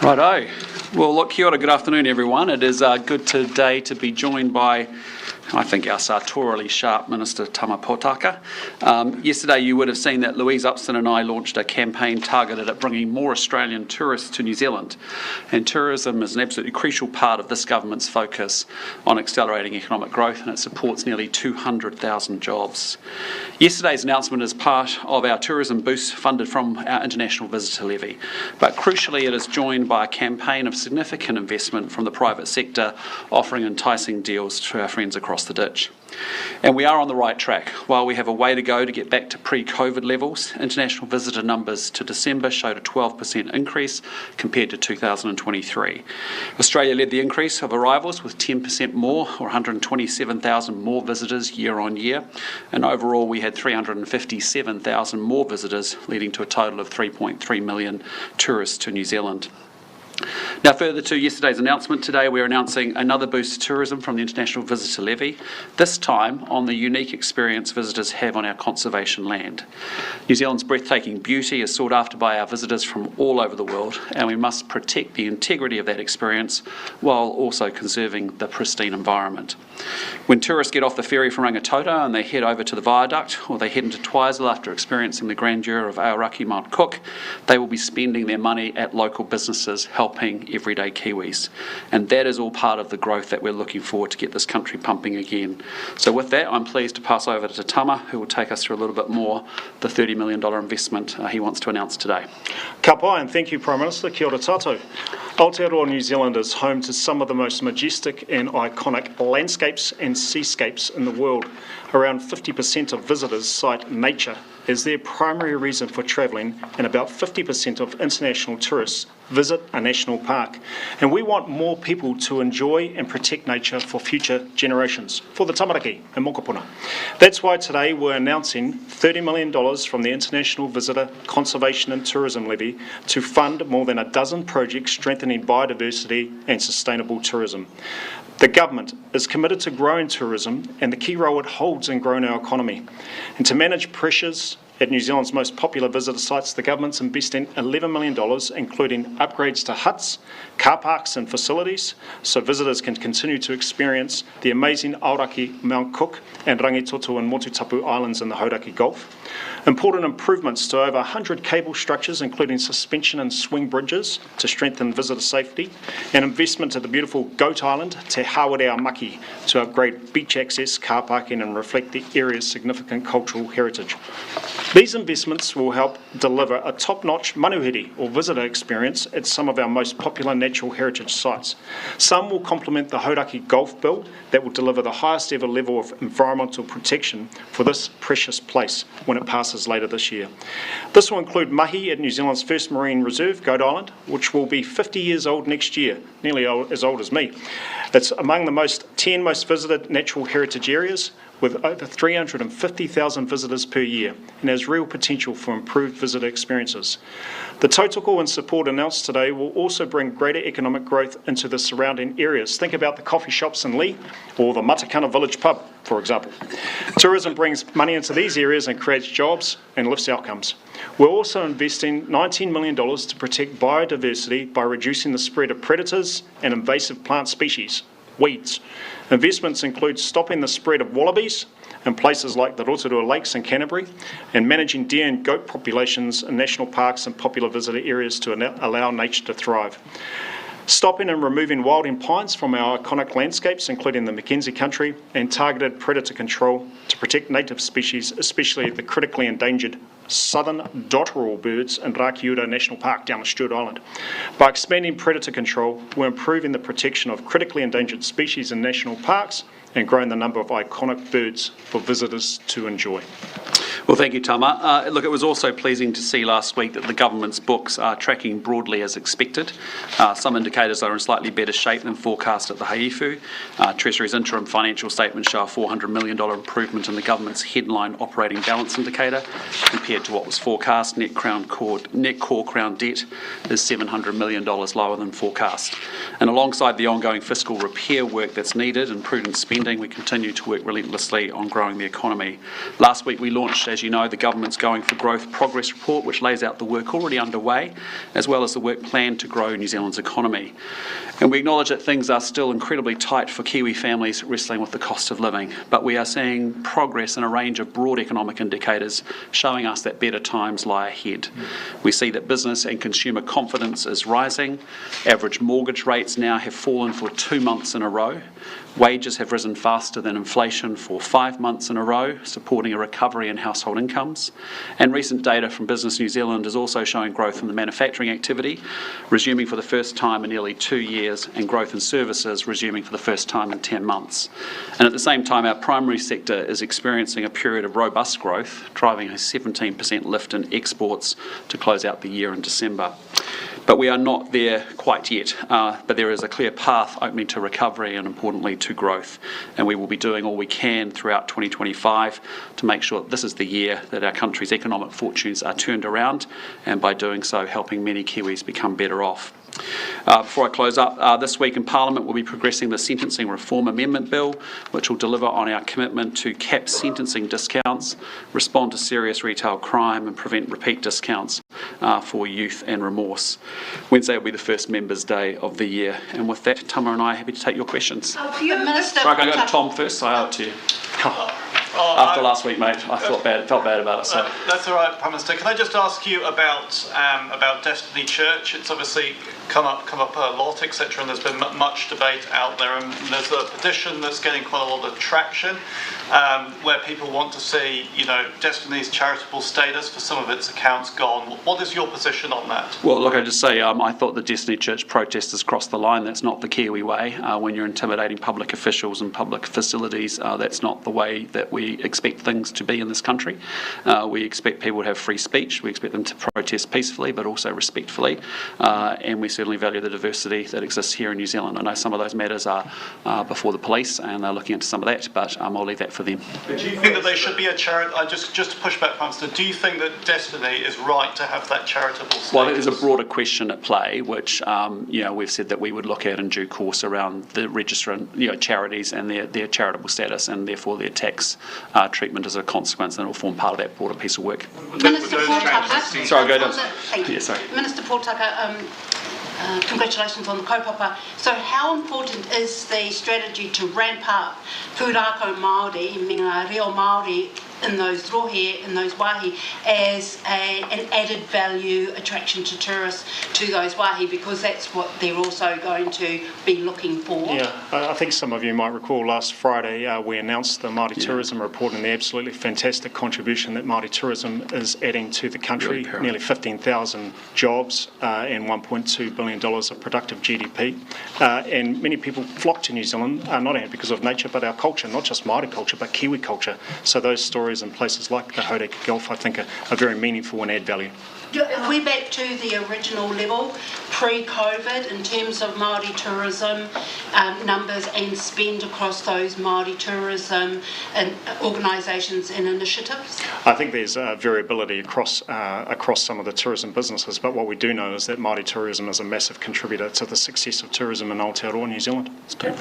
Righto. Well, look, kia ora, good afternoon, everyone. It is good today to be joined by, I think, our sartorially sharp Minister Tama Potaka. Yesterday you would have seen that Louise Upston and I launched a campaign targeted at bringing more Australian tourists to New Zealand. And tourism is an absolutely crucial part of this government's focus on accelerating economic growth, and it supports nearly 200,000 jobs. Yesterday's announcement is part of our tourism boost funded from our international visitor levy. But crucially, it is joined by a campaign of significant investment from the private sector, offering enticing deals to our friends across the ditch. And we are on the right track. While we have a way to go to get back to pre-COVID levels, international visitor numbers to December showed a 12% increase compared to 2023. Australia led the increase of arrivals with 10% more, or 127,000 more visitors year on year, and overall we had 357,000 more visitors, leading to a total of 3.3 million tourists to New Zealand. Now, further to yesterday's announcement, today we're announcing another boost to tourism from the International Visitor Levy, this time on the unique experience visitors have on our conservation land. New Zealand's breathtaking beauty is sought after by our visitors from all over the world, and we must protect the integrity of that experience while also conserving the pristine environment. When tourists get off the ferry from Rangitoto and they head over to the viaduct, or they head into Twizel after experiencing the grandeur of Aoraki Mount Cook, they will be spending their money at local businesses helping everyday Kiwis. And that is all part of the growth that we're looking for to get this country pumping again. So with that, I'm pleased to pass over to Tama, who will take us through a little bit more the $30 million investment he wants to announce today. Ka pai, and thank you, Prime Minister. Kia ora tātou. Aotearoa New Zealand is home to some of the most majestic and iconic landscapes and seascapes in the world. Around 50% of visitors cite nature as their primary reason for travelling, and about 50% of international tourists visit a national park. And we want more people to enjoy and protect nature for future generations, for the tamariki and mokopuna. That's why today we're announcing $30 million from the International Visitor Conservation and Tourism Levy to fund more than a dozen projects strengthening biodiversity and sustainable tourism. The government is committed to growing tourism and the key role it holds in growing our economy. And to manage pressures at New Zealand's most popular visitor sites, the government's investing $11 million, including upgrades to huts, car parks and facilities, so visitors can continue to experience the amazing Aoraki Mount Cook and Rangitoto and Motutapu Islands in the Hauraki Gulf. Important improvements to over 100 cable structures, including suspension and swing bridges to strengthen visitor safety, and investment to the beautiful Goat Island, Te Hawareo Maki, to upgrade beach access, car parking and reflect the area's significant cultural heritage. These investments will help deliver a top-notch manuhiri or visitor experience at some of our most popular natural heritage sites. Some will complement the Hauraki Gulf Bill that will deliver the highest ever level of environmental protection for this precious place when it passes later this year. This will include mahi at New Zealand's first marine reserve, Goat Island, which will be 50 years old next year, nearly as old as me. It's among the 10 most visited natural heritage areas, with over 350,000 visitors per year, and has real potential for improved visitor experiences. The tautoko and support announced today will also bring greater economic growth into the surrounding areas. Think about the coffee shops in Lee or the Matakana Village pub, for example. Tourism brings money into these areas and creates jobs and lifts outcomes. We're also investing $19 million to protect biodiversity by reducing the spread of predators and invasive plant species, weeds. Investments include stopping the spread of wallabies in places like the Rotorua Lakes in Canterbury, and managing deer and goat populations in national parks and popular visitor areas to allow nature to thrive. Stopping and removing wilding pines from our iconic landscapes, including the Mackenzie country, and targeted predator control to protect native species, especially the critically endangered southern dotterel birds in Rakiura National Park down the Stewart Island. By expanding predator control, we're improving the protection of critically endangered species in national parks and growing the number of iconic birds for visitors to enjoy. Well, thank you, Tama. Look, it was also pleasing to see last week that the government's books are tracking broadly as expected. Some indicators are in slightly better shape than forecast at the Haifu. Treasury's interim financial statements show a $400 million improvement in the government's headline operating balance indicator compared to what was forecast. Net core crown debt is $700 million lower than forecast. And alongside the ongoing fiscal repair work that's needed and prudent spending, we continue to work relentlessly on growing the economy. Last week we launched, as you know, the government's Going for Growth Progress Report, which lays out the work already underway, as well as the work planned to grow New Zealand's economy. And we acknowledge that things are still incredibly tight for Kiwi families wrestling with the cost of living, but we are seeing progress in a range of broad economic indicators showing us that better times lie ahead. We see that business and consumer confidence is rising. Average mortgage rates now have fallen for 2 months in a row. Wages have risen faster than inflation for 5 months in a row, supporting a recovery in household incomes. And recent data from Business New Zealand is also showing growth in the manufacturing activity, resuming for the first time in nearly 2 years, and growth in services resuming for the first time in 10 months. And at the same time, our primary sector is experiencing a period of robust growth, driving a 17% lift in exports to close out the year in December. But we are not there quite yet, but there is a clear path opening to recovery and, importantly, to growth. And we will be doing all we can throughout 2025 to make sure that this is the year that our country's economic fortunes are turned around, and by doing so, helping many Kiwis become better off. Before I close up, this week in Parliament we'll be progressing the Sentencing Reform Amendment Bill, which will deliver on our commitment to cap sentencing discounts, respond to serious retail crime and prevent repeat discounts for youth and remorse. Wednesday will be the first Members' Day of the year, and with that, Tama and I are happy to take your questions. Sorry, can I go to Tom first? I owe it to you. After last week, mate, I felt bad about it. So that's all right, Prime Minister. Can I just ask you about Destiny Church? It's obviously come up a lot, etc., and there's been much debate out there. And there's a petition that's getting quite a lot of traction, where people want to see, Destiny's charitable status for some of its accounts gone. What is your position on that? Well, look, I just say I thought the Destiny Church protesters crossed the line. That's not the Kiwi way. When you're intimidating public officials and public facilities, that's not the way that we expect things to be in this country. We expect people to have free speech. We expect them to protest peacefully, but also respectfully. And we certainly value the diversity that exists here in New Zealand. I know some of those matters are before the police, and they're looking into some of that, but I'll leave that for them. But do you think that they should be a charity? Just to push back, Prime Minister, do you think that Destiny is right to have that charitable status? Well, there's a broader question at play, which we've said that we would look at in due course around the registering charities and their charitable status, and therefore their tax treatment as a consequence, and it will form part of that broader piece of work. Minister Portaka. Sorry, go down. Yeah, sorry. Minister Portaka, congratulations on the kaupapa. So how important is the strategy to ramp up pūrākau Māori, meaning reo Māori, in those rohe, in those wāhi, as an added value attraction to tourists to those wāhi, because that's what they're also going to be looking for? Yeah, I think some of you might recall last Friday we announced the Māori Tourism Report and the absolutely fantastic contribution that Māori tourism is adding to the country, really nearly 15,000 jobs and $1.2 billion of productive GDP. And many people flock to New Zealand, not only because of nature, but our culture, not just Māori culture, but Kiwi culture. So those stories in places like the Hauraki Gulf, I think, are very meaningful and add value. Are we back to the original level pre-COVID in terms of Māori tourism numbers and spend across those Māori tourism and organisations and initiatives? I think there's variability across some of the tourism businesses, but what we do know is that Māori tourism is a massive contributor to the success of tourism in Aotearoa, New Zealand.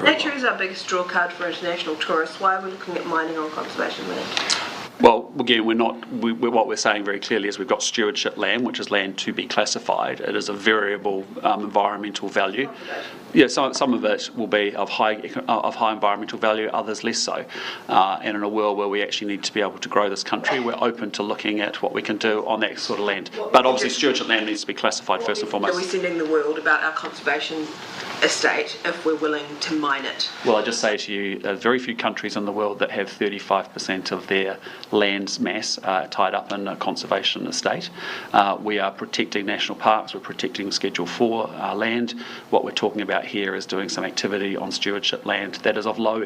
Nature is our biggest draw card for international tourists. Why are we looking at mining on conservation land? Well, again, what we're saying very clearly is we've got stewardship land, which is land to be classified. It is a variable environmental value. Yeah, some of it will be of high environmental value, others less so. And in a world where we actually need to be able to grow this country, we're open to looking at what we can do on that sort of land. But obviously, stewardship land needs to be classified first and foremost. Are we sending the world about our conservation estate if we're willing to mine it? Well, I just say to you, there are very few countries in the world that have 35% of their land's mass tied up in a conservation estate. We are protecting national parks, we're protecting Schedule 4 land. What we're talking about here is doing some activity on stewardship land that is of low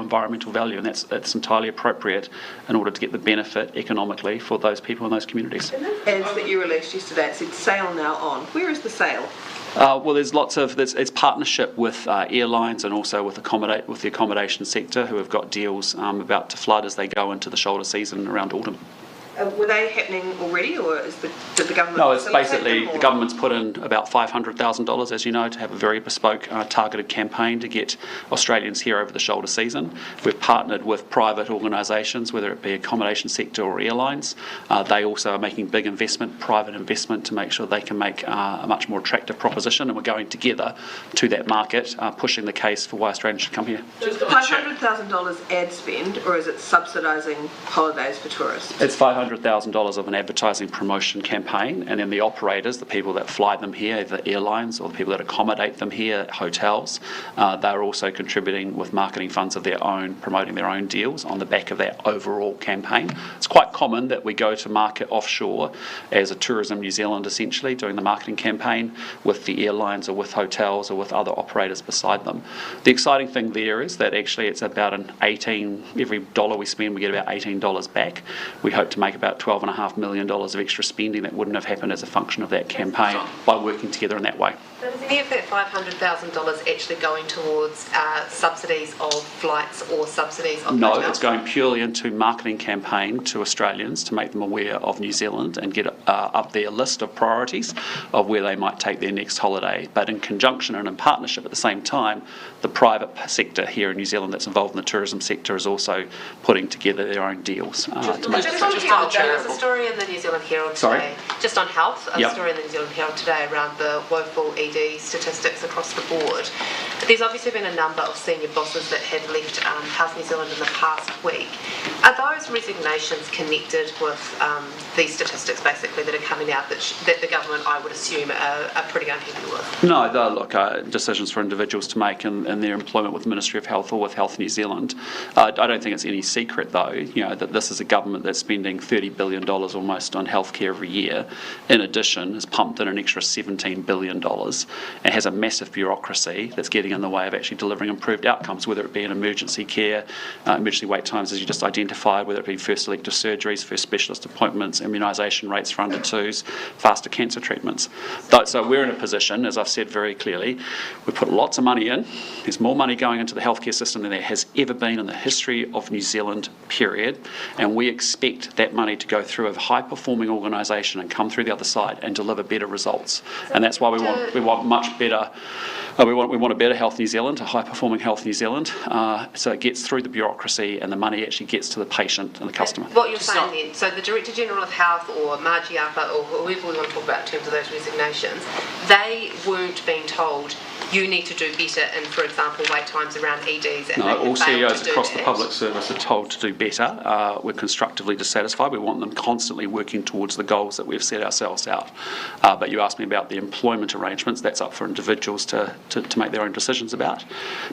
environmental value, and that's entirely appropriate in order to get the benefit economically for those people in those communities. Ads that you released yesterday, it said sale now on. Where is the sale? Well, there's it's partnership with airlines and also with the accommodation sector, who have got deals about to flood as they go into the shoulder season around autumn. Were they happening already, or did the government? No, it's facilitate basically them, the or- government's put in about $500,000, as you know, to have a very bespoke targeted campaign to get Australians here over the shoulder season. We've partnered with private organisations, whether it be accommodation sector or airlines. They also are making big private investment to make sure they can make a much more attractive proposition, and we're going together to that market, pushing the case for why Australians should come here. So is the $500,000 ad spend, or is it subsidising holidays for tourists? It's $500,000 of an advertising promotion campaign, and then the operators, the people that fly them here, the airlines, or the people that accommodate them here, hotels, they're also contributing with marketing funds of their own, promoting their own deals on the back of that overall campaign. It's quite common that we go to market offshore as a Tourism New Zealand, essentially, doing the marketing campaign with the airlines or with hotels or with other operators beside them. The exciting thing there is that actually it's about every dollar we spend, we get about $18 back. We hope to make about $12.5 million of extra spending that wouldn't have happened as a function of that campaign by working together in that way. So is any of that $500,000 actually going towards subsidies of flights or subsidies of No, hotels? it's going purely into marketing campaign to Australians to make them aware of New Zealand and get up their list of priorities of where they might take their next holiday. But in conjunction and in partnership at the same time, the private sector here in New Zealand that's involved in the tourism sector is also putting together their own deals. To make Just on health, there was a story in the New Zealand Herald today. Just on health, a story in the New Zealand Herald today around the woeful ED statistics across the board. There's obviously been a number of senior bosses that have left Health New Zealand in the past week. Are those resignations connected with these statistics, basically, that are coming out that the government, I would assume, are pretty unhappy with? No, they're decisions for individuals to make in their employment with the Ministry of Health or with Health New Zealand. I don't think it's any secret, though, that this is a government that's spending $30 billion almost on healthcare every year. In addition, has pumped in an extra $17 billion and has a massive bureaucracy that's getting in the way of actually delivering improved outcomes, whether it be in emergency care, emergency wait times, as you just identified, whether it be first elective surgeries, first specialist appointments, immunisation rates for under twos, faster cancer treatments. So we're in a position, as I've said very clearly, we put lots of money in. There's more money going into the healthcare system than there has ever been in the history of New Zealand, period. And we expect that money to go through a high-performing organisation and come through the other side and deliver better results. And that's why we want much better. We want a better Health New Zealand, a high-performing Health New Zealand, so it gets through the bureaucracy and the money actually gets to the patient and the customer. What you're saying then, so the Director General of Health or Margie Apa or whoever we want to talk about in terms of those resignations, they weren't being told you need to do better in, for example, wait times around EDs. And no, all CEOs across the that. public service are told to do better. We're constructively dissatisfied. We want them constantly working towards the goals that we've set ourselves out. But you asked me about the employment arrangements. That's up for individuals to make their own decisions about.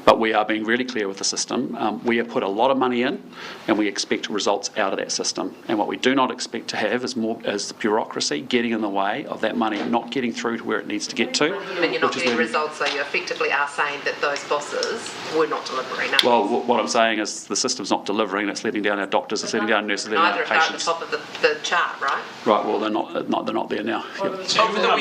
But we are being really clear with the system. We have put a lot of money in and we expect results out of that system. And what we do not expect to have is the bureaucracy getting in the way of that money not getting through to where it needs to get to. But you're not getting results, so you effectively are saying that those bosses were not delivering. Well, what I'm saying is the system's not delivering. It's letting down our doctors, it's letting down nurses, letting down our patients. Neither at the top of the chart, right? Right. Well, they're not there now. Yep.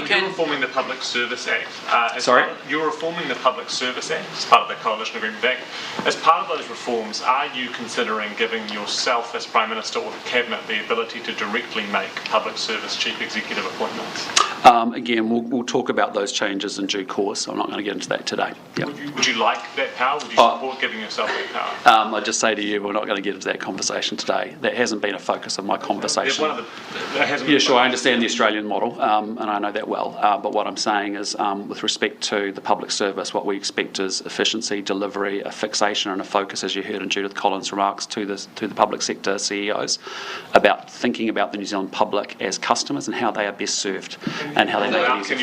You're reforming the Public Service Act. You're reforming the Public Service Act as part of the Coalition Agreement Act. As part of those reforms, are you considering giving yourself as Prime Minister or the Cabinet the ability to directly make public service chief executive appointments? Again, we'll talk about those changes in due course. I'm not going to get into that today. Yep. Would you like that power? Would you support giving yourself that power? I just say to you, we're not going to get into that conversation today. That hasn't been a focus of my conversation. Yeah, sure, I understand the Australian model, and I know that well. But what I'm saying is, with respect to the public service, what we expect is efficiency, delivery, a fixation and a focus, as you heard in Judith Collins' remarks to the public sector CEOs, about thinking about the New Zealand public as customers and how they are best served and how they make it easier.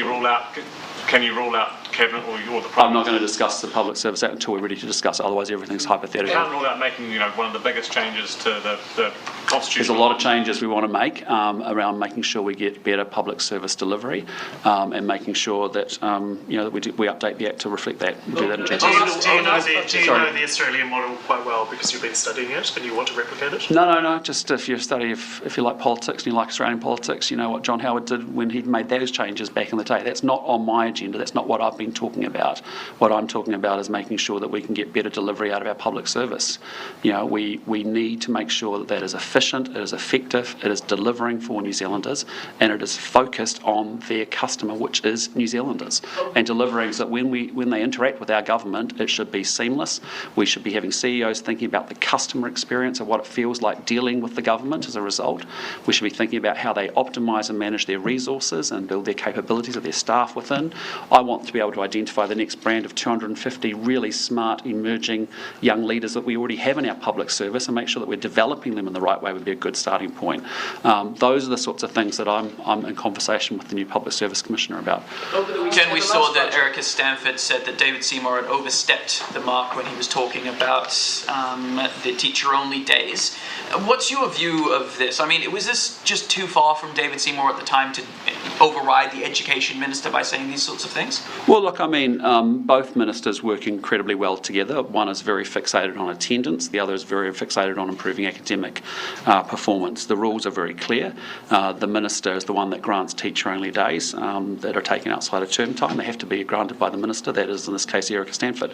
Can you rule out Cabinet or the Prime? I'm not going to discuss the Public Service Act until we're ready to discuss it, otherwise everything's hypothetical. You can't rule out making one of the biggest changes to the Constitution. There's a lot of changes we want to make around making sure we get better public service delivery and making sure that we update the Act to reflect that. Do you know the Australian model quite well because you've been studying it and you want to replicate it? No. Just if you like politics and you like Australian politics, you know what John Howard did when he made those changes back in the day. That's not on my agenda. That's not what I've been been talking about. What I'm talking about is making sure that we can get better delivery out of our public service. We need to make sure that is efficient, it is effective, it is delivering for New Zealanders, and it is focused on their customer, which is New Zealanders, and delivering so that when they interact with our government, it should be seamless. We should be having CEOs thinking about the customer experience of what it feels like dealing with the government as a result. We should be thinking about how they optimise and manage their resources and build their capabilities of their staff within. I want to be able to identify the next brand of 250 really smart, emerging young leaders that we already have in our public service and make sure that we're developing them in the right way would be a good starting point. Those are the sorts of things that I'm in conversation with the new Public Service Commissioner about. Over the weekend we saw that Erica Stanford said that David Seymour had overstepped the mark when he was talking about the teacher-only days. What's your view of this? I mean, was this just too far from David Seymour at the time to override the Education Minister by saying these sorts of things? Well, look, I mean, both ministers work incredibly well together. One is very fixated on attendance, the other is very fixated on improving academic performance. The rules are very clear. The minister is the one that grants teacher-only days that are taken outside of term time. They have to be granted by the minister, that is in this case Erica Stanford.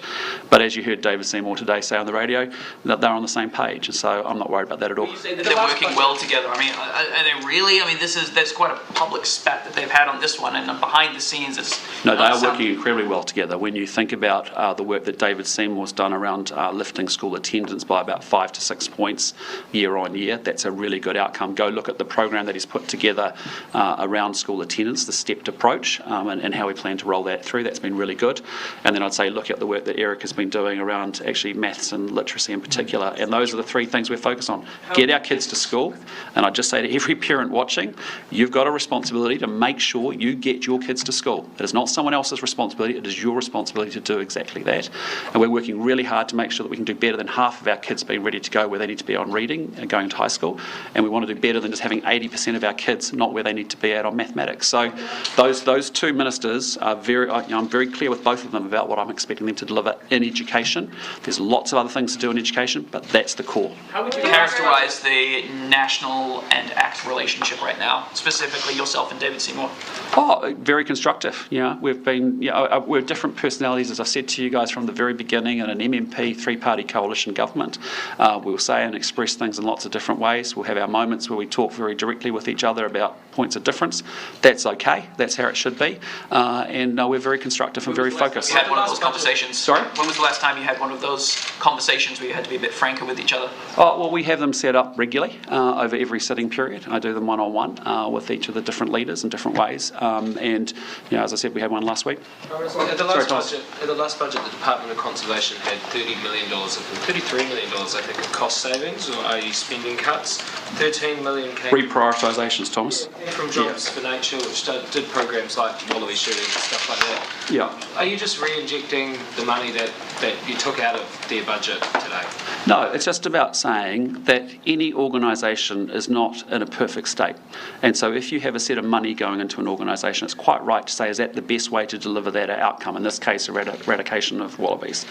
But as you heard David Seymour today say on the radio, that they're on the same page, and so I'm not worried about that at all. You say that they're working well together. I mean, are they really? I mean, there's quite a public spat that they've had on this one, and behind the scenes it's... No, they are working incredibly well together. When you think about the work that David Seymour's done around lifting school attendance by about 5 to 6 points year on year, that's a really good outcome. Go look at the program that he's put together around school attendance, the stepped approach, and how we plan to roll that through. That's been really good. And then I'd say look at the work that Eric has been doing around actually maths and literacy in particular, and those are the three things we're focused on. Get our kids to school, and I'd just say to every parent watching, you've got a responsibility to make sure you get your kids to school. It is not someone else's responsibility, it is your responsibility to do exactly that. And we're working really hard to make sure that we can do better than half of our kids being ready to go where they need to be on reading and going to high school, and we want to do better than just having 80% of our kids not where they need to be at on mathematics. So those two ministers are I'm very clear with both of them about what I'm expecting them to deliver in education. There's lots of other things to do in education, but that's the core. How would you characterise the National and ACT relationship right now, specifically yourself and David Seymour? Oh, very constructive. We've been, we're different personalities, as I said to you guys from the very beginning, in an MMP three-party coalition government. We'll say and express things in lots of different ways. We'll have our moments where we talk very directly with each other about points of difference. That's okay. That's how it should be. And we're very constructive and very focused. You had one of those conversations. Sorry? When was the last time you had one of those conversations where you had to be a bit franker with each other? Oh, well, we have them set up regularly over every sitting period. I do them one-on-one with each of the different leaders in different ways. And as I said, we had one last week. At the last budget, the Department of Conservation had $33 million, I think, of cost savings, or i.e. spending cuts. 13 million came... Reprioritisations, Thomas. From Jobs for Nature, which did programs like wallaby shooting and stuff like that. Yeah. Are you just re-injecting the money that you took out of their budget today? No, it's just about saying that any organisation is not in a perfect state. And so if you have a set of money going into an organisation, it's quite right to say, is that the best way to deliver that outcome? In this case, eradication of wallabies.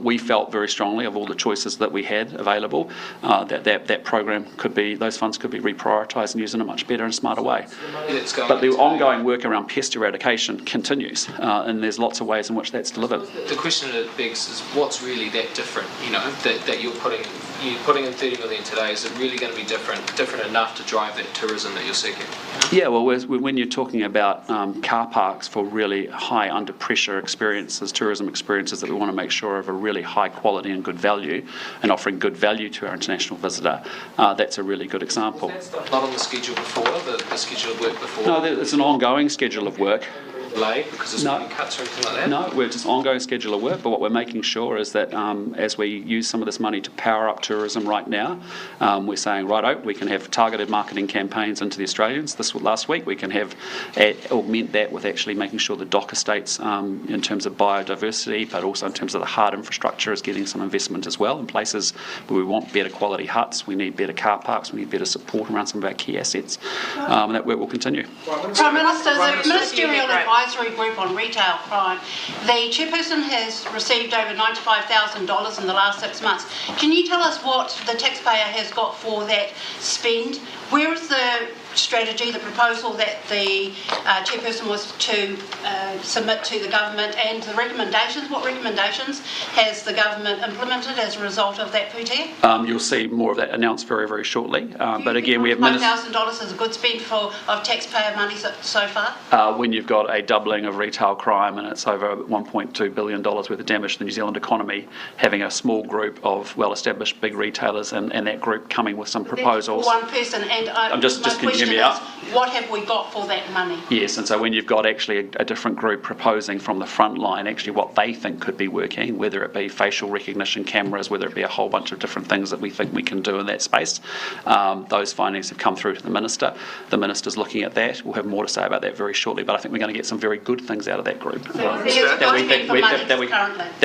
We felt very strongly of all the choices that we had available, that program could be, those funds could be reprioritised and used in a much better and smarter way. But the ongoing work around pest eradication continues, and there's lots of ways in which that's delivered. The question that it begs is, what's really that different? That you're putting in 30 million today, is it really going to be different enough to drive that tourism that you're seeking? Yeah, well, when you're talking about car parks for really high under pressure experiences, tourism experiences that we want to make sure are of a really high quality and good value, and offering good value to our international visitor, that's a really good example. Was that stuff not on the schedule before, the schedule of work before? No, it's an ongoing schedule of work. Delayed because of spending cuts or anything like that? No, we're just ongoing schedule of work, but what we're making sure is that as we use some of this money to power up tourism right now, we're saying, righto, we can have targeted marketing campaigns into the Australians. Last week we can have augment that with actually making sure the dock estates in terms of biodiversity, but also in terms of the hard infrastructure is getting some investment as well in places where we want better quality huts, we need better car parks, we need better support around some of our key assets, and that work will continue. Prime Minister, the ministerial advisory group on retail crime, the chairperson has received over $95,000 in the last 6 months. Can you tell us what the taxpayer has got for that spend? where is the strategy, the proposal that the chairperson was to submit to the government, and the recommendations? What recommendations has the government implemented as a result of that pūtea? You'll see more of that announced very, very shortly. But again, we have $5,000 is a good spend of taxpayer money so far? When you've got a doubling of retail crime and it's over $1.2 billion worth of damage to the New Zealand economy, having a small group of well-established big retailers and that group coming with some proposals. For one person, and I'm just can you hear me out? What have we got for that money? Yes, and so when you've got actually a different group proposing from the front line actually what they think could be working, whether it be facial recognition cameras, whether it be a whole bunch of different things that we think we can do in that space, those findings have come through to the Minister. The Minister's looking at that. We'll have more to say about that very shortly, but I think we're going to get some very good things out of that group. That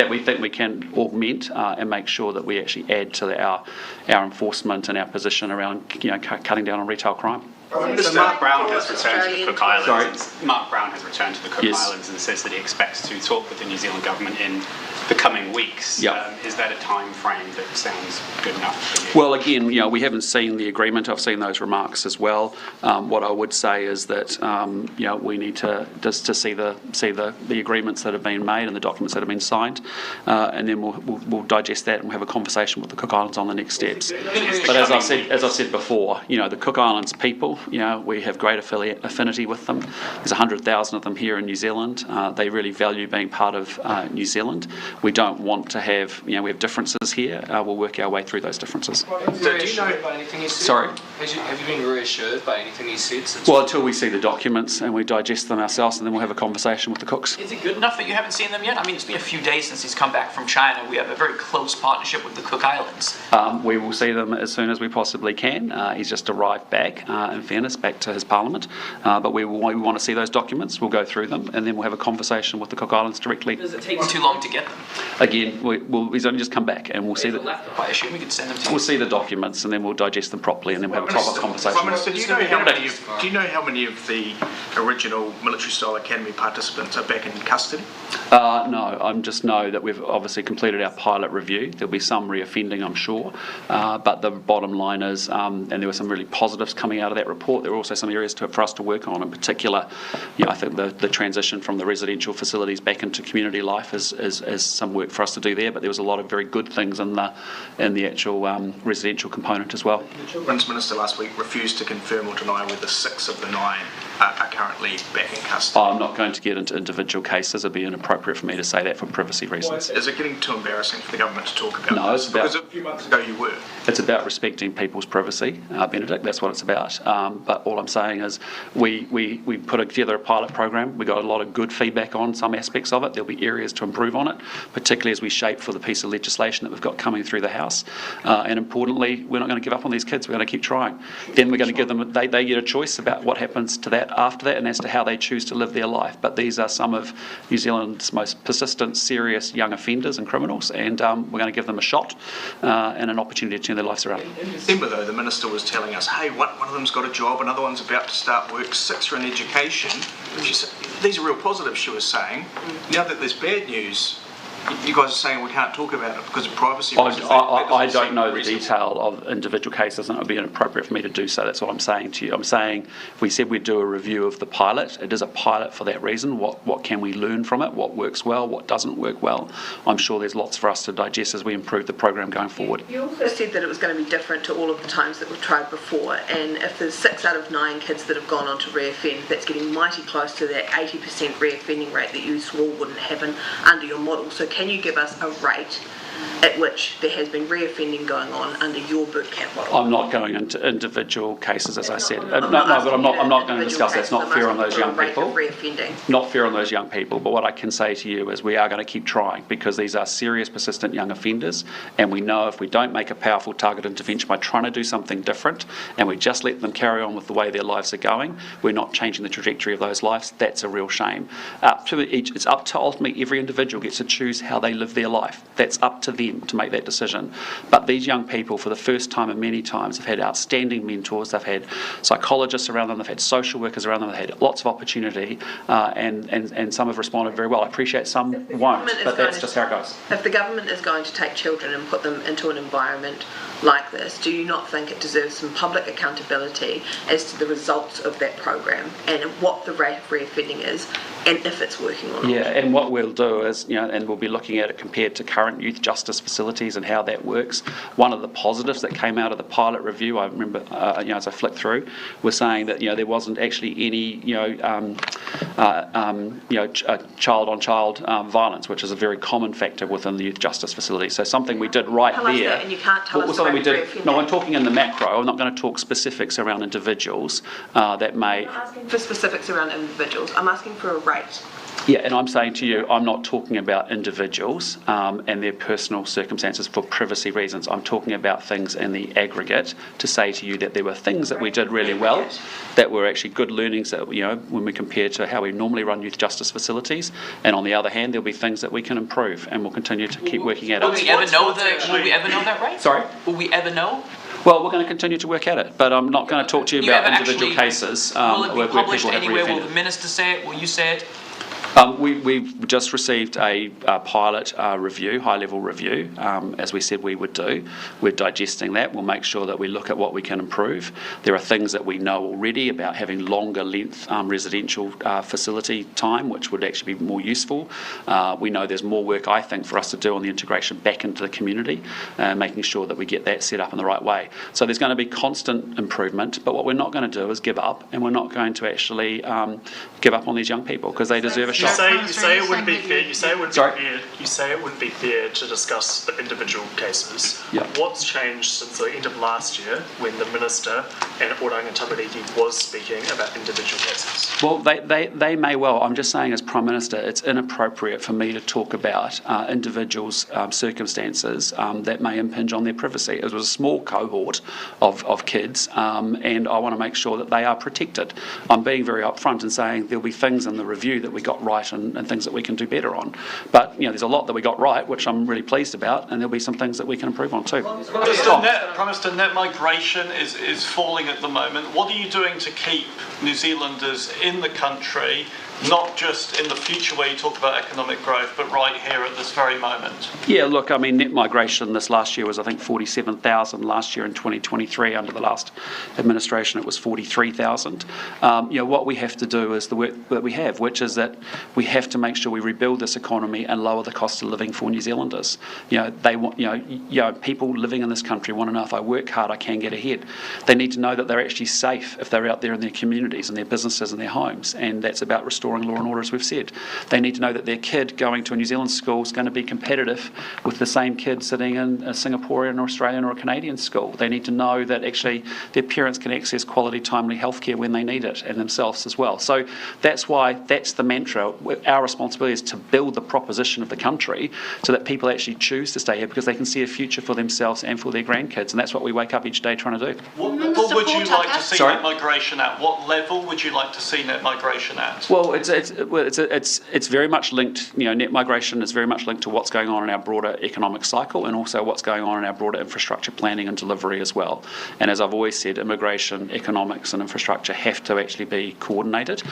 we think we can augment and make sure that we actually add to our enforcement and our position around cutting down on retail crime. So Mark Brown has returned to the Cook Islands. Mark Brown has returned to the Cook Islands and says that he expects to talk with the New Zealand government in the coming weeks. Is that a time frame that sounds good enough for you? Well, again, we haven't seen the agreement. I've seen those remarks as well. What I would say is that we need to see the agreements that have been made and the documents that have been signed, and then we'll digest that and we'll have a conversation with the Cook Islands on the next steps. But as I said before, the Cook Islands people. We have great affinity with them. There's 100,000 of them here in New Zealand. They really value being part of New Zealand. We don't want to have, we have differences here. We'll work our way through those differences. Do you know by anything he said? Sorry? Have you been reassured by anything he said? Well, until we see the documents and we digest them ourselves, and then we'll have a conversation with the Cooks. Is it good enough that you haven't seen them yet? I mean, it's been a few days since he's come back from China. We have a very close partnership with the Cook Islands. We will see them as soon as we possibly can. He's just arrived back, in fairness, back to his parliament. But we want to see those documents. We'll go through them, and then we'll have a conversation with the Cook Islands directly. Does it take too long to get them? Again, he's only just come back, and we'll see that. I assume we can send them to you. We'll see the documents, and then we'll digest them properly, and then we'll have a proper conversation. Prime Minister, do you know how many of the original military-style academy participants are back in custody? No, I just know that we've obviously completed our pilot review. There'll be some reoffending, I'm sure, but the bottom line is, and there were some really positives coming out of that report. There were also some areas for us to work on. In particular, I think the transition from the residential facilities back into community life is some work for us to do there. But there was a lot of very good things in the actual residential component as well. The Children's Minister last week refused to confirm or deny whether 6 of the 9 are currently back in custody. I'm not going to get into individual cases. It'd be inappropriate for me to say that for privacy reasons. Is it getting too embarrassing for the government to talk about? No, this? Because a few months ago you were. It's about respecting people's privacy, Benedict. That's what it's about. But all I'm saying is we put together a pilot program. We got a lot of good feedback on some aspects of it. There'll be areas to improve on it, particularly as we shape for the piece of legislation that we've got coming through the House. And importantly, we're not going to give up on these kids. We're going to keep trying. Then we're going to give them, they get a choice about what happens to that after that and as to how they choose to live their life. But these are some of New Zealand's most persistent, serious young offenders and criminals, and we're going to give them a shot and an opportunity to turn their lives around. In December, though, the Minister was telling us, hey, one of them's got a job, another one's about to start work, 6 are in education. These are real positives, she was saying. Now that there's bad news, you guys are saying we can't talk about it because of privacy. I don't know the detail of individual cases, and it would be inappropriate for me to do so. That's what I'm saying to you. I'm saying we said we'd do a review of the pilot. It is a pilot for that reason. What can we learn from it? What works well? What doesn't work well? I'm sure there's lots for us to digest as we improve the program going forward. You also said that it was going to be different to all of the times that we've tried before, and if there's 6 out of 9 kids that have gone on to reoffend, that's getting mighty close to that 80% reoffending rate that you swore wouldn't happen under your model. So can you give us a rate at which there has been reoffending going on under your boot camp model? I'm not going into individual cases, as I said. But I'm not going to discuss that. It's not fair on those young people. Not fair on those young people. But what I can say to you is we are going to keep trying, because these are serious, persistent young offenders, and we know if we don't make a powerful target intervention by trying to do something different, and we just let them carry on with the way their lives are going, we're not changing the trajectory of those lives. That's a real shame. It's up to ultimately every individual gets to choose how they live their life. That's up to them to make that decision. But these young people, for the first time and many times, have had outstanding mentors. They've had psychologists around them. They've had social workers around them. They've had lots of opportunity, and some have responded very well. I appreciate some won't, but that's just how it goes. If the government is going to take children and put them into an environment like this, do you not think it deserves some public accountability as to the results of that program and what the rate of reoffending is and if it's working or not? Yeah, and what we'll do is, and we'll be looking at it compared to current youth justice facilities and how that works. One of the positives that came out of the pilot review, I remember, as I flicked through, was saying that, there wasn't actually any, child-on-child violence, which is a very common factor within the youth justice facility. So something we did right tell there. Us that, and you can't tell us something we did. reoffending. No, I'm talking in the macro. I'm not going to talk specifics around individuals that may. I'm not asking for specifics around individuals. I'm asking for a rate. Yeah, and I'm saying to you, I'm not talking about individuals and their personal circumstances for privacy reasons. I'm talking about things in the aggregate to say to you that there were things that we did really well, that were actually good learnings that, when we compare to how we normally run youth justice facilities. And on the other hand, there'll be things that we can improve, and we'll continue to keep working at it. Will we ever know that rate? Sorry? Will we ever know? Well, we're going to continue to work at it, but I'm not going to talk to you about individual cases. Will it be where published people have anywhere? Will reoffended. the minister say it? Will you say it? We've just received a pilot review, high-level review, as we said we would do. We're digesting that. We'll make sure that we look at what we can improve. There are things that we know already about having longer length residential facility time, which would actually be more useful. We know there's more work, I think, for us to do on the integration back into the community, making sure that we get that set up in the right way. So there's going to be constant improvement, but what we're not going to do is give up, and we're not going to actually give up on these young people, because they deserve a shot. You say it wouldn't be fair. You say it wouldn't be fair to discuss the individual cases. Yeah. What's changed since the end of last year when the minister and Oranga Tamariki was speaking about individual cases? Well, they may well. I'm just saying, as Prime Minister, it's inappropriate for me to talk about individuals' circumstances that may impinge on their privacy. It was a small cohort of kids, and I want to make sure that they are protected. I'm being very upfront and saying there'll be things in the review that we got right and things that we can do better on. But there's a lot that we got right, which I'm really pleased about, and there'll be some things that we can improve on too. Prime Minister, net migration is falling at the moment. What are you doing to keep New Zealanders in the country, not just in the future where you talk about economic growth, but right here at this very moment? Yeah, look, net migration this last year was, I think, 47,000. Last year in 2023, under the last administration, it was 43,000. What we have to do is the work that we have, which is that we have to make sure we rebuild this economy and lower the cost of living for New Zealanders. They want, people living in this country want to know, if I work hard, I can get ahead. They need to know that they're actually safe if they're out there in their communities and their businesses and their homes, and that's about restoring law and order, as we've said. They need to know that their kid going to a New Zealand school is going to be competitive with the same kid sitting in a Singaporean or Australian or a Canadian school. They need to know that actually their parents can access quality, timely healthcare when they need it, and themselves as well. So that's why that's the mantra. Our responsibility is to build the proposition of the country so that people actually choose to stay here because they can see a future for themselves and for their grandkids, and that's what we wake up each day trying to do. What would you like to see net migration at? What level would you like to see net migration at? Well, it's very much linked. Net migration is very much linked to what's going on in our broader economic cycle, and also what's going on in our broader infrastructure planning and delivery as well. And as I've always said, immigration, economics, and infrastructure have to actually be coordinated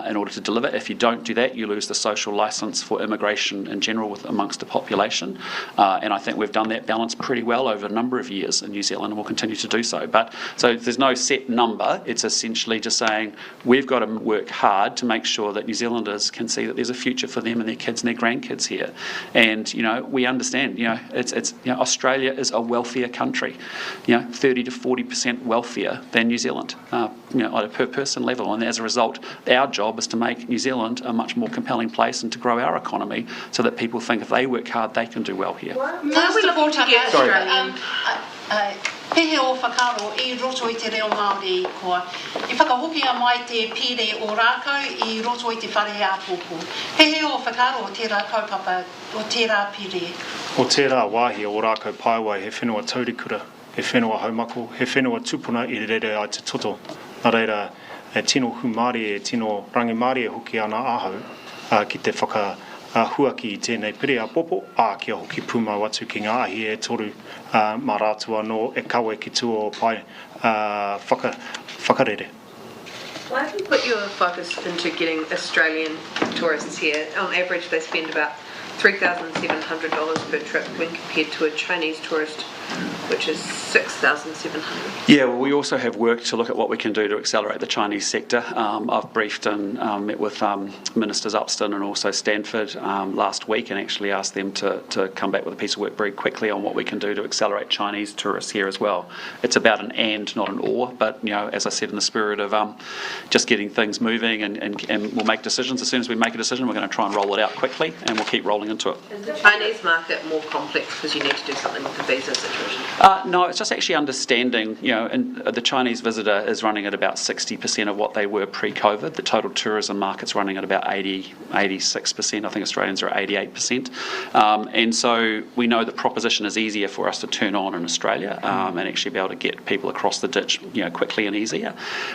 in order to deliver. If you don't do that, you lose the social licence for immigration in general amongst the population. And I think we've done that balance pretty well over a number of years in New Zealand, and we'll continue to do so. But so there's no set number. It's essentially just saying we've got to work hard to make sure that New Zealanders can see that there's a future for them and their kids and their grandkids here. And we understand. Australia is a wealthier country. 30 to 40% wealthier than New Zealand. On a per person level, and as a result, our job is to make New Zealand a much more compelling place and to grow our economy so that people think if they work hard, they can do well here. Minister Portaka, pehe o whakaro I roto I te reo Māori koa. I whakahokia mai te pire o rākau I roto I te whare āpōpō. Pehe o whakaro o tērā kaupapa o tērā pire. O tērā wāhi o rākau pāwai he whenua taurikura, he whenua haumako, he whenua tupuna I rere ai te toto. Nā reira, e tino humari, e tino rangi Māori e hoki ana ahau ki te huaki I tēnei pire āpopo, kia hoki pūmau atu ki ngā ahi e toru mā rātua no e kawe ki tū o pai whakarere. Why have you put your focus into getting Australian tourists here? On average, they spend about $3,700 per trip when compared to a Chinese tourist which is 6,700. Yeah, well, we also have work to look at what we can do to accelerate the Chinese sector. I've briefed and met with Ministers Upston and also Stanford last week and actually asked them to come back with a piece of work very quickly on what we can do to accelerate Chinese tourists here as well. It's about an and, not an or, but, as I said, in the spirit of just getting things moving and we'll make decisions. As soon as we make a decision, we're going to try and roll it out quickly and we'll keep rolling into it. Is the Chinese market more complex because you need to do something with the visa situation? No, it's just actually understanding, and the Chinese visitor is running at about 60% of what they were pre-COVID. The total tourism market's running at about 86%. I think Australians are at 88%. And so we know the proposition is easier for us to turn on in Australia and actually be able to get people across the ditch, quickly and easier.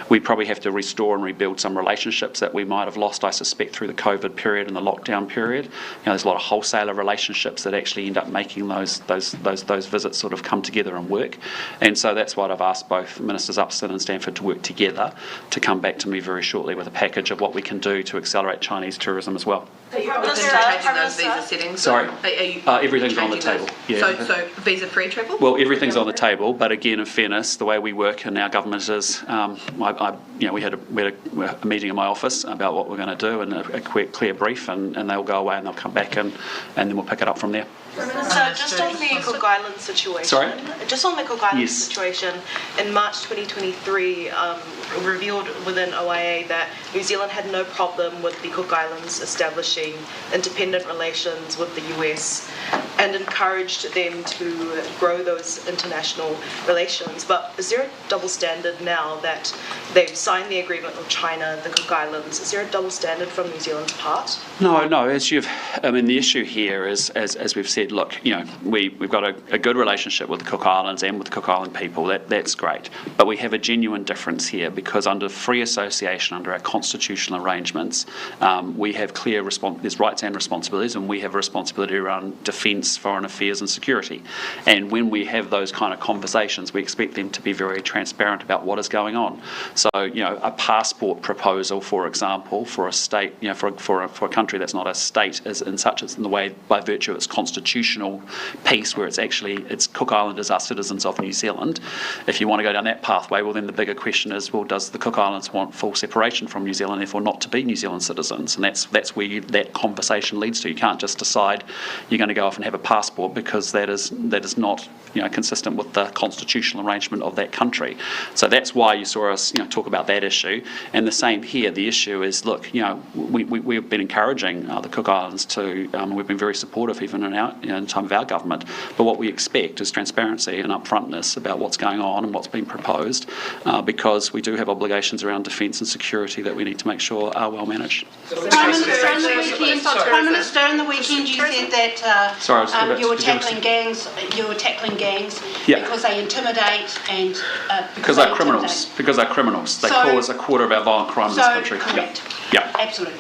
We probably have to restore and rebuild some relationships that we might have lost, I suspect, through the COVID period and the lockdown period. There's a lot of wholesaler relationships that actually end up making those visits sort of come together and work. And so that's what I've asked both Ministers Upston and Stanford to work together to come back to me very shortly with a package of what we can do to accelerate Chinese tourism as well. Are you changing those visa settings? Sorry? Are you everything's on the table. Yeah. So visa-free travel? Well, everything's on the table, but again, in fairness, the way we work in our government is, we had a meeting in my office about what we're going to do and a clear brief, and they'll go away and they'll come back and then we'll pick it up from there. So just on the Cook Islands situation. Sorry? Just on the Cook Islands situation, in March 2023, revealed within OIA that New Zealand had no problem with the Cook Islands establishing independent relations with the US and encouraged them to grow those international relations. But is there a double standard now that they've signed the agreement with China, the Cook Islands? Is there a double standard from New Zealand's part? No. The issue here is, as we've said, look, we've got a good relationship with the Cook Islands and with the Cook Island people. That's great. But we have a genuine difference here because under free association, under our constitutional arrangements, we have clear there's rights and responsibilities, and we have a responsibility around defence, foreign affairs and security. And when we have those kind of conversations, we expect them to be very transparent about what is going on. So, a passport proposal, for example, for a state, for a country that's not a state, is in the way by virtue of its constitutional piece, where it's Cook Islanders are citizens of New Zealand. If you want to go down that pathway, well, then the bigger question is, well, does the Cook Islands want full separation from New Zealand, therefore not to be New Zealand citizens? And that's where that conversation leads to. You can't just decide you're going to go off and have a passport because that is not consistent with the constitutional arrangement of that country. So that's why you saw us talk about that issue. And the same here. The issue is, look, we've been encouraging the Cook Islands to. We've been very supportive even in time of our government. But what we expect is transparency and upfrontness about what's going on and what's been proposed, because we do have obligations around defence and security that we need to make sure are well managed. Prime Minister, in the weekend you said that you were tackling gangs. Because they intimidate and because they're criminals. Because they're criminals. They cause a quarter of our violent crime in this country. Correct. Yeah. Absolutely.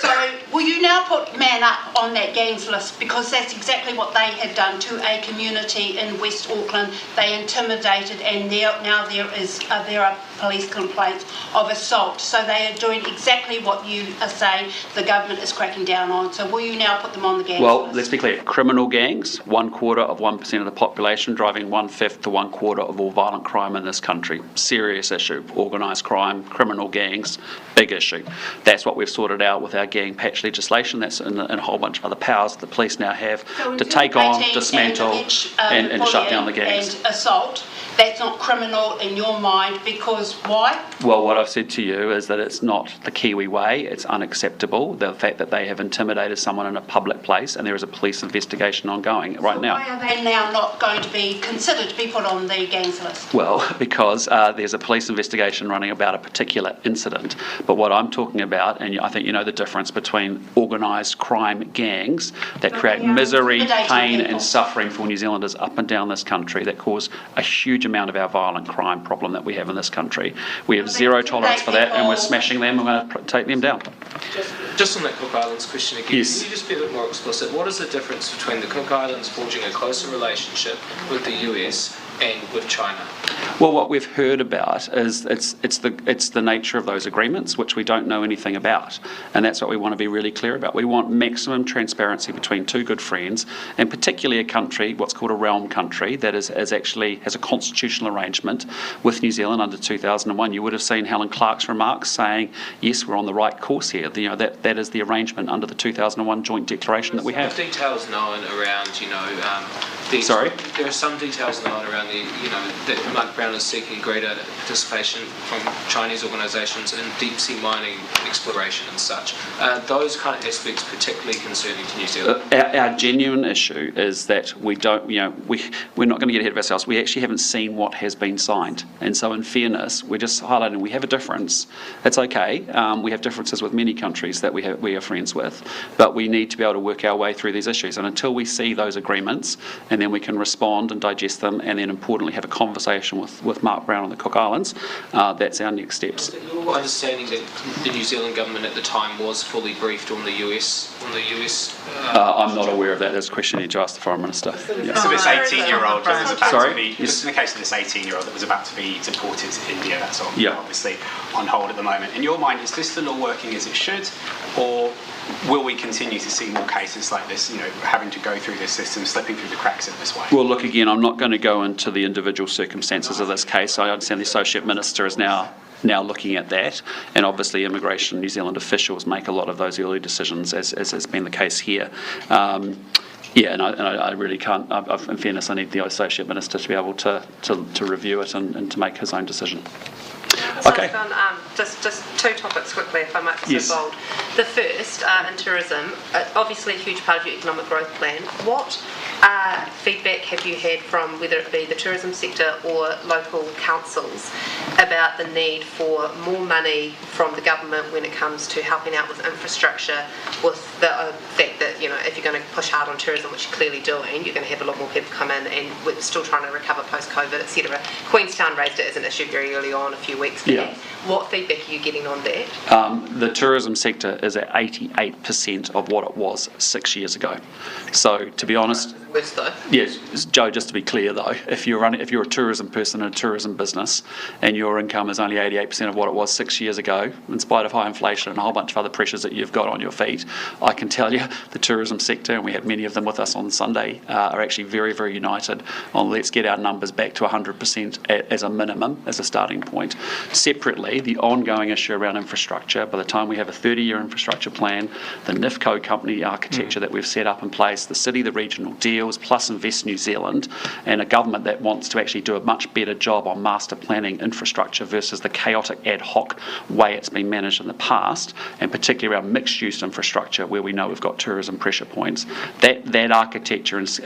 So will you now put Man Up on that gangs list, because that's exactly what they have done to a community in West Auckland. They intimidated, and now there are police complaints of assault. So they are doing exactly what you are saying the government is cracking down on. So will you now put them on the gangs list? Well, let's be clear. Criminal gangs, 1/4% of the population, driving 1/5 to 1/4 of all violent crime in this country. Serious issue. Organised crime, criminal gangs, big issue. That's what we've sorted out with our gang patch legislation. That's in a whole bunch of other powers that the police now have to take on, dismantle and shut down the gangs. And assault, that's not criminal in your mind, because why? Well, what I've said to you is that it's not the Kiwi way. It's unacceptable, the fact that they have intimidated someone in a public place, and there is a police investigation ongoing right now. Why are they now not going to be considered to be put on the gangs list? Well, because there's a police investigation running about a particular incident. But what I'm talking about, and I think you know the difference between organised crime gangs that create misery, pain and suffering for New Zealanders up and down this country, that cause a huge amount of our violent crime problem that we have in this country. We have zero tolerance for that, and we're smashing them. We're going to take them down. Just on that Cook Islands question again, yes. Can you just be a bit more explicit? What is the difference between the Cook Islands forging a closer relationship with the US and with China? Well, what we've heard about is it's the nature of those agreements, which we don't know anything about, and that's what we want to be really clear about. We want maximum transparency between two good friends, and particularly a country, what's called a realm country, that is actually has a constitutional arrangement with New Zealand under 2001. You would have seen Helen Clark's remarks saying, yes, we're on the right course here. That is the arrangement under the 2001 joint declaration that we have. There are details known around, Sorry? There are some details known around that Mark Brown is seeking greater participation from Chinese organisations in deep sea mining exploration and such. Those kind of aspects particularly concerning to New Zealand. Our genuine issue is that we don't, we're not going to get ahead of ourselves. We actually haven't seen what has been signed, and so in fairness, we're just highlighting we have a difference. It's okay. We have differences with many countries that we are friends with, but we need to be able to work our way through these issues. And until we see those agreements, and then we can respond and digest them, and then importantly have a conversation with Mark Brown on the Cook Islands, that's our next steps. Your understanding that the New Zealand government at the time was fully briefed on the US? I'm not aware of that. That's a question you need to ask the Foreign Minister. Yeah. So this 18-year-old that was about to be, just in the case of this 18-year-old that was about to be deported to India, that's obviously on hold at the moment. In your mind, is this the law working as it should, or will we continue to see more cases like this, having to go through this system, slipping through the cracks in this way? Well, look, again, I'm not going to go into the individual circumstances of this case. I understand the Associate Minister is now looking at that, and obviously Immigration New Zealand officials make a lot of those early decisions, as has been the case here. And I really can't, in fairness, I need the Associate Minister to be able to review it and to make his own decision. Okay. Just two topics quickly, if I might be so bold. The first, in tourism, obviously a huge part of your economic growth plan. What feedback have you had from whether it be the tourism sector or local councils about the need for more money from the government when it comes to helping out with infrastructure, with the fact that, if you're going to push hard on tourism, which you're clearly doing, you're going to have a lot more people come in, and we're still trying to recover post-COVID, etc. Queenstown raised it as an issue very early on, a few weeks back. Yeah. What feedback are you getting on that? The tourism sector is at 88% of what it was 6 years ago. So, to be honest, worse though. Yes, Joe. Just to be clear though, if you're a tourism person in a tourism business, and your income is only 88% of what it was 6 years ago, in spite of high inflation and a whole bunch of other pressures that you've got on your feet, I can tell you the tourism sector, and we had many of them with us on Sunday, are actually very, very united on let's get our numbers back to 100% as a minimum, as a starting point. Separately, the ongoing issue around infrastructure. By the time we have a 30-year infrastructure plan, the NIFCO company architecture that we've set up in place, the city, the regional deals, plus Invest New Zealand, and a government that wants to actually do a much better job on master planning infrastructure versus the chaotic ad hoc way it's been managed in the past, and particularly around mixed-use infrastructure where we know we've got tourism pressure points. That architecture is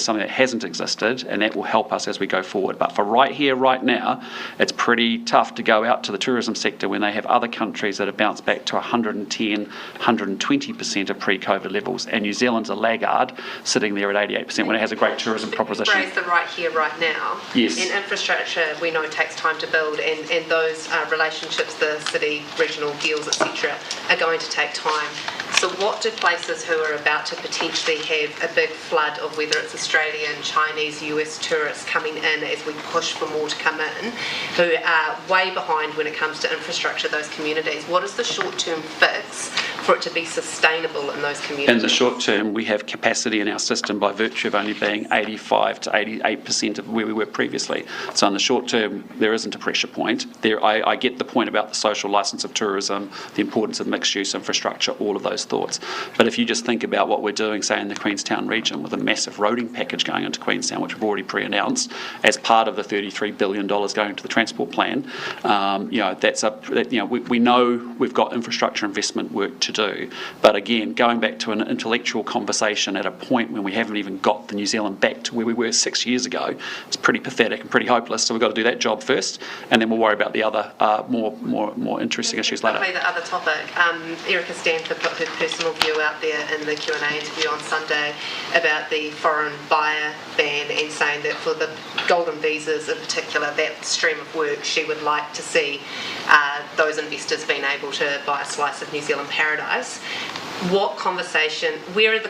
something that hasn't existed, and that will help us as we go forward. But for right here, right now, it's pretty tough to go out to the tourism sector when they have other countries that have bounced back to 110, 120% of pre-COVID levels, and New Zealand's a laggard sitting there at 88% when it has a great tourism proposition. You raise the right here, right now. Yes. And infrastructure, we know, takes time to build, and those relationships, the city, regional deals, etc., are going to take time. So what do places who are about to potentially have a big flood of whether it's Australian, Chinese, US tourists coming in as we push for more to come in, who are way behind when it comes to infrastructure, those communities, what is the short-term fix for it to be sustainable in those communities? In the short term, we have capacity in our system by virtue of only being 85 to 88% of where we were previously. So in the short term, there isn't a pressure point. I get the point about the social licence of tourism, the importance of mixed-use infrastructure, all of those thoughts. But if you just think about what we're doing, say, in the Queenstown region with a massive roading package going into Queenstown, which we've already pre-announced, as part of the $33 billion going to the transport plan, we know we've got infrastructure investment work to do. But again, going back to an intellectual conversation at a point when we haven't even got the New Zealand back to where we were 6 years ago, it's pretty pathetic and pretty hopeless. So we've got to do that job first, and then we'll worry about the other more interesting issues later. The other topic, Erica Stanford put her personal view out there in the Q&A interview on Sunday about the foreign buyer ban, and saying that for the golden visas in particular, that stream of work, she would like to see those investors being able to buy a slice of New Zealand paradise. where is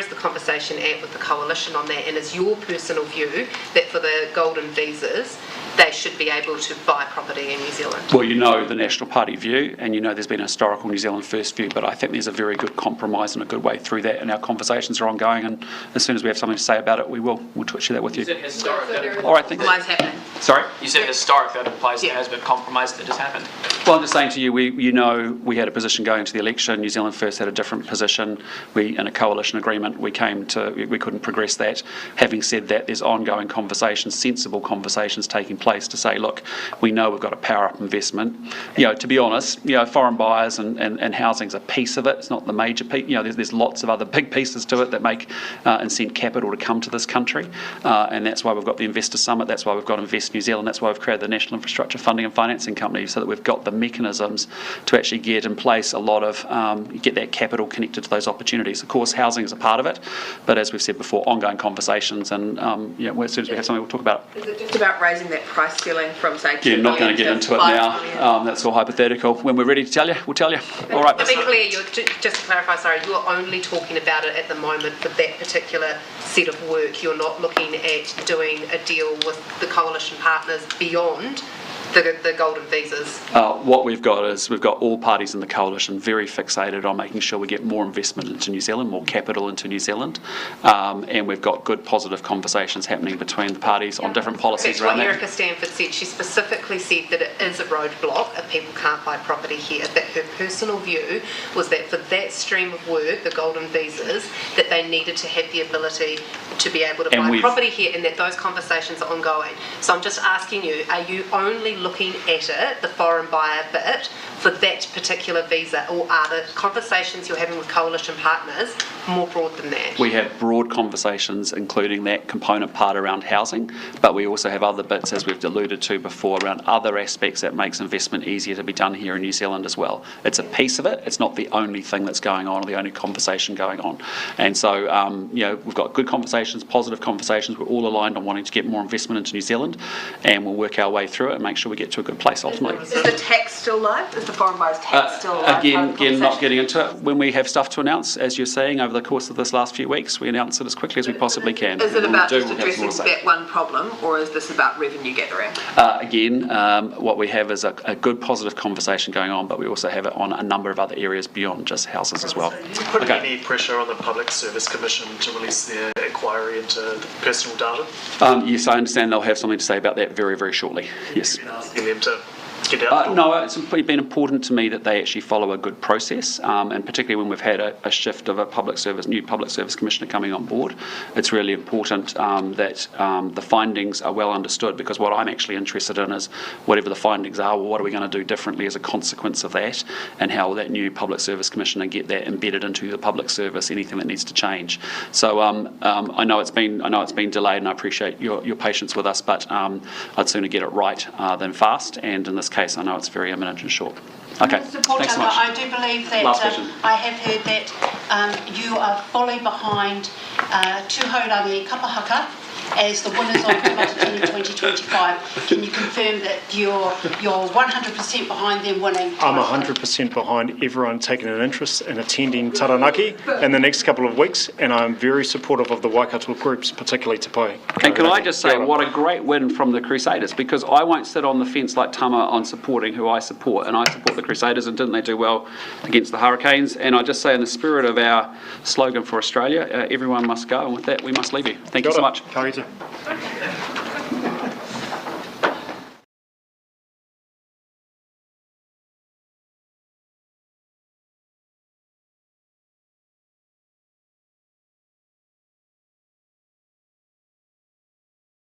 the conversation at with the coalition on that, and is your personal view that for the golden visas they should be able to buy property in New Zealand? Well, you know the National Party view, and you know there's been a historical New Zealand First view, but I think there's a very good compromise and a good way through that, and our conversations are ongoing, and as soon as we have something to say about it, we'll share that with you. You said historic. All right, thanks. Compromise happening. Sorry? You said historic, that implies there has been compromise that has happened. Well, I'm just saying to you, we had a position going to the election. New Zealand First had a different position. In a coalition agreement, we couldn't progress that. Having said that, there's ongoing conversations, sensible conversations taking place to say, look, we know we've got to power up investment. To be honest, foreign buyers and housing's a piece of it. It's not the major piece. There's lots of other big pieces to it that make incent capital to come to this country, and that's why we've got the Investor Summit. That's why we've got Invest New Zealand. That's why we've created the National Infrastructure Funding and Financing Company, so that we've got the mechanisms to actually get in place a lot of get that capital connected to those opportunities. Of course, housing is a part of it, but as we've said before, ongoing conversations, and as soon as we have something, we'll talk about it. Is it just about raising that price ceiling from, say, Yeah, not going to get into it now. That's all hypothetical. When we're ready to tell you, we'll tell you. All right. To be clear, just to clarify, sorry, you're only talking about it at the moment for that particular set of work. You're not looking at doing a deal with the coalition partners beyond the golden visas. What we've got is we've got all parties in the coalition very fixated on making sure we get more investment into New Zealand, more capital into New Zealand, and we've got good positive conversations happening between the parties on different policies around that. That's what Erica Stanford said. She specifically said that it is a roadblock if people can't buy property here. That her personal view was that for that stream of work, the golden visas, that they needed to have the ability to be able to buy property here, and that those conversations are ongoing. So I'm just asking you, are you only looking at it, the foreign buyer bit, for that particular visa, or are the conversations you're having with coalition partners more broad than that? We have broad conversations, including that component part around housing, but we also have other bits, as we've alluded to before, around other aspects that makes investment easier to be done here in New Zealand as well. It's a piece of it. It's not the only thing that's going on, or the only conversation going on. And so, we've got good conversations, positive conversations. We're all aligned on wanting to get more investment into New Zealand, and we'll work our way through it and make sure we get to a good place ultimately. Is the tax still live? Is the foreign buyers tax still live? Again, not getting into it. When we have stuff to announce, as you're seeing over the course of this last few weeks, we announce it as quickly as we possibly can. Is it about just addressing that one problem, or is this about revenue gathering? What we have is a good positive conversation going on, but we also have it on a number of other areas beyond just houses as well. Putting any pressure on the Public Service Commission to release their inquiry into the personal data? Yes, I understand they'll have something to say about that very, very shortly. Yes. Asking them to get out? No, it's been important to me that they actually follow a good process, and particularly when we've had a shift of a new public service commissioner coming on board, it's really important that the findings are well understood, because what I'm actually interested in is whatever the findings are, well, what are we going to do differently as a consequence of that, and how will that new public service commissioner get that embedded into the public service, anything that needs to change. So I know it's been delayed, and I appreciate your patience with us, but I'd sooner get it right than fast, and in this case I know it's very imminent and short. Okay, Mr. thanks so much. I do believe that I have heard that you are fully behind Tūhourangi Kapahaka as the winners of Matatini 2025. Can you confirm that you're 100% behind them winning? I'm 100% behind everyone taking an interest in attending Taranaki in the next couple of weeks, and I'm very supportive of the Waikato groups, particularly Te Pai. And can I just say, what a great win from the Crusaders, because I won't sit on the fence like Tama on supporting who I support, and I support the Crusaders, and didn't they do well against the Hurricanes? And I just say, in the spirit of our slogan for Australia, everyone must go, and with that we must leave you. Thank you so much. Ka rite.